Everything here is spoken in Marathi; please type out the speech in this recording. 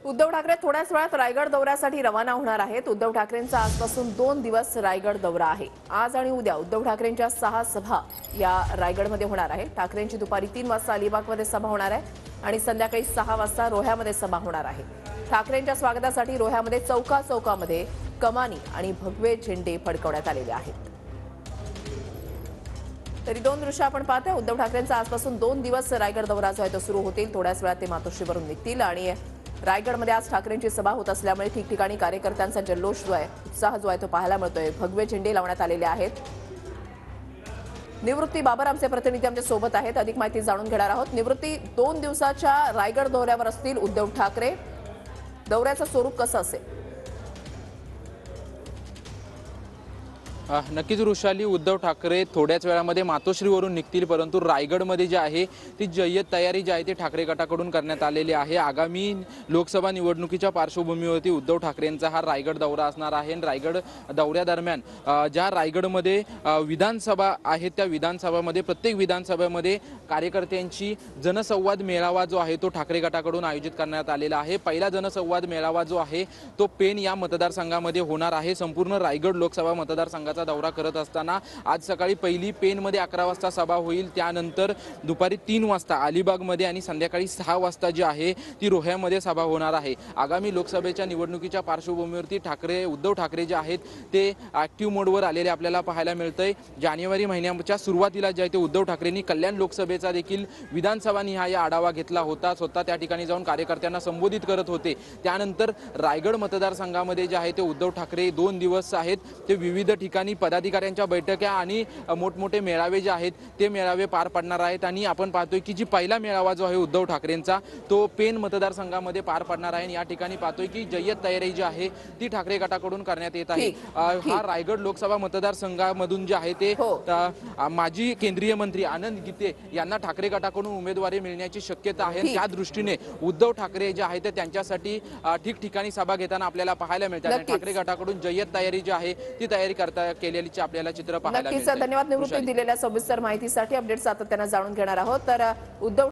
उद्धव ठाकरे थोड्याच वेळात रायगड दौऱ्यासाठी रवाना होणार आहेत। उद्धव ठाकरेंचा आजपासून 2 दिवस रायगड दौरा आहे। आज आणि उद्या उद्धव ठाकरेंच्या 6 सभा या रायगडमध्ये होणार आहे। ठाकरेंची दुपारी 3 वाजता अलिबागमध्ये सभा होणार आहे आणि संध्याकाळी 6 वाजता रोह्यामध्ये सभा होणार आहे। ठाकरेंच्या स्वागतासाठी रोह्यामध्ये चौकामध्ये कमानी आणि भगवे झेंडे फडकवण्यात आलेले आहेत। तरी दोन दृश्य आपण पाहतोय। उद्धव ठाकरेंचा आजपासून 2 दिवस रायगड दौरा जो आहे तो सुरू होतील। थोड्याच वेळात ते मातोश्रीवरून निघतील आणि रायगडमध्ये आज ठाकरेंची सभा होत असल्यामुळे ठिकठिकाणी कार्यकर्त्यांचा जल्लोष जो आहे, उत्साह जो आहे तो पाहायला मिळतोय। भगवे झेंडे लावण्यात आलेले आहेत। निवृत्ती बाबर आमचे प्रतिनिधी आमच्या सोबत आहेत, अधिक माहिती जाणून घेणार आहोत। निवृत्ती, 2 दिवसाच्या रायगड दौऱ्यावर असतील उद्धव ठाकरे, दौऱ्याचं स्वरूप कसं असेल? नक्कीच वृषाली, उद्धव ठाकरे थोड्याच वेळामध्ये मातोश्रीवरून निघतील, परंतु रायगडमध्ये जे आहे ती जय्यत तयारी जी आहे ती ठाकरे गटाकडून करण्यात आलेली आहे। आगामी लोकसभा निवडणुकीच्या पार्श्वभूमीवरती उद्धव ठाकरेंचा हा रायगड दौरा असणार आहे। रायगड दौऱ्यादरम्यान ज्या रायगडमध्ये विधानसभा आहेत त्या विधानसभामध्ये प्रत्येक विधानसभेमध्ये कार्यकर्त्यांची जनसंवाद मेळावा जो आहे तो ठाकरे गटाकडून आयोजित करण्यात आलेला आहे। पहिला जनसंवाद मेळावा जो आहे तो पेण या मतदारसंघामध्ये होणार आहे। संपूर्ण रायगड लोकसभा मतदारसंघाचा दौरा करत असताना आज सकाळी पहिली पेणमध्ये 11 वाजता सभा होईल, त्यानंतर दुपारी 3 वाजता अलिबागमध्ये आणि संध्याकाळी 6 वाजता जी आहे ती रोह्यामध्ये सभा होणार आहे। आगामी लोकसभेच्या निवडणुकीच्या पार्श्वभूमीवरती उद्धव ठाकरे जे आहेत ते ऍक्टिव्ह मोडवर आलेले आपल्याला पाहायला मिळतंय। जानेवारी महिन्याच्या सुरुवातीला जे आहे ते उद्धव ठाकरेंनी कल्याण लोकसभेचा देखील विधानसभा निहाय आढावा घेतला होता। स्वतः त्या ठिकाणी जाऊन कार्यकर्त्यांना संबोधित करत होते। त्यानंतर रायगड मतदारसंघामध्ये जे आहे ते उद्धव ठाकरे 2 दिवस आहेत ते विविध ठिकाणी पदाधिकाऱ्यांच्या बैठका आणि मोठमोठे मेळावे जे आहेत ते मेळावे पार पडणार आहेत। आणि आपण पाहतोय की जी पहिला मेळावा जो आहे उद्धव ठाकरेंचा तो पेण मतदारसंघामध्ये पार पडणार आहे। या ठिकाणी पाहतोय की जय्यत तयारी जी आहे ती ठाकरे गटाकडून करण्यात येत आहे। हा रायगड लोकसभा मतदारसंघामधून जे आहे ते माजी केंद्रीय मंत्री आनंद गीते यांना ठाकरे गटाकडून उमेदवारी मिळण्याची शक्यता आहे। त्या दृष्टीने उद्धव ठाकरे जे आहे ते त्यांच्यासाठी ठिकठिकाणी सभा घेताना आपल्याला पाहायला मिळतात। ठाकरे गटाकडून जय्यत तयारी जी आहे ती तयारी केलेली आपल्याला चित्र पाहायला मिळते। नक्कीच धन्यवाद निवृत्ती दिलेल्या सविस्तर माहितीसाठी। अपडेट सातत्याने जाणून घेणार आहोत। तर उद्धव